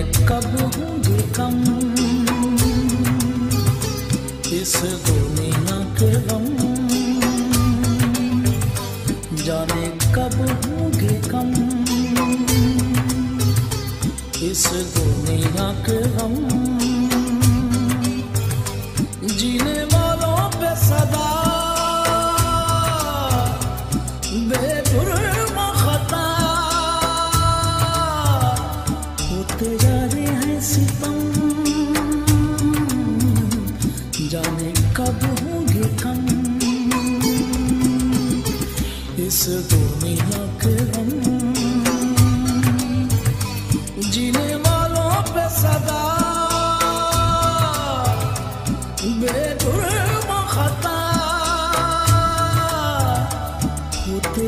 कब होंगे कम इस दुनिया के गम, जाने कब होंगे कम इस दुनिया के गम। जीने वालों पे सदा बेजुर्म खता होते जा रहे हैं सितम, जाने कब होंगे कम इस दुनिया के गम। जीने वालों पे सदा बेजुर्म खता होते